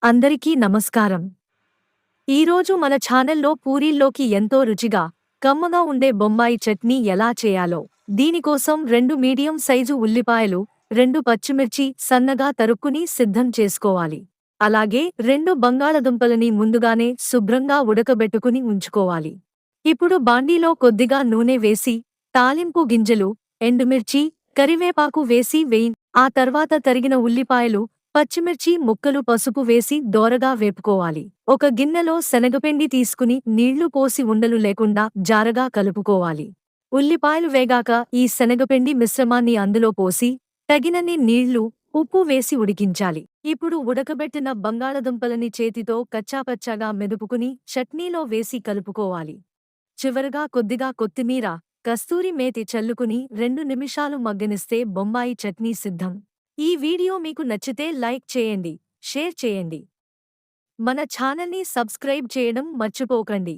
అందరికీ నమస్కారం. ఈరోజు మన ఛానల్లో పూరీల్లోకి ఎంతో రుచిగా, కమ్మగా ఉండే బొంబాయి చట్నీ ఎలా చేయాలో, దీనికోసం 2 మీడియం సైజు ఉల్లిపాయలు, 2 పచ్చిమిర్చి సన్నగా తరుక్కుని సిద్ధం చేసుకోవాలి. అలాగే 2 బంగాళదుంపలని ముందుగానే శుభ్రంగా ఉడకబెట్టుకుని ఉంచుకోవాలి. ఇప్పుడు బాండీలో కొద్దిగా నూనె వేసి, తాలింపు గింజలు, ఎండుమిర్చి, కరివేపాకు వేసి ఆ తర్వాత తరిగిన ఉల్లిపాయలు, పచ్చిమిర్చి ముక్కలు పసుపు వేసి దోరగా వేపుకోవాలి. ఒక గిన్నెలో శనగపిండి తీసుకుని నీళ్లు పోసి ఉండలు లేకుండా జారగా కలుపుకోవాలి. ఉల్లిపాయలు వేగాక ఈ శనగపిండి మిశ్రమాన్ని అందులో పోసి, తగినన్ని నీళ్లు, ఉప్పు వేసి ఉడికించాలి. ఇప్పుడు ఉడకబెట్టిన బంగాళదుంపలని చేతితో కచ్చాపచ్చాగా మెదుపుకుని చట్నీలో వేసి కలుపుకోవాలి. చివరగా కొద్దిగా కొత్తిమీర, కస్తూరి మేతి చల్లుకుని 2 నిమిషాలు మగ్గనిస్తే బొంబాయి చట్నీ సిద్ధం. ఈ వీడియో మీకు నచ్చితే లైక్ చేయండి, షేర్ చేయండి. మన ఛానల్ని సబ్స్క్రైబ్ చేయడం మర్చిపోకండి.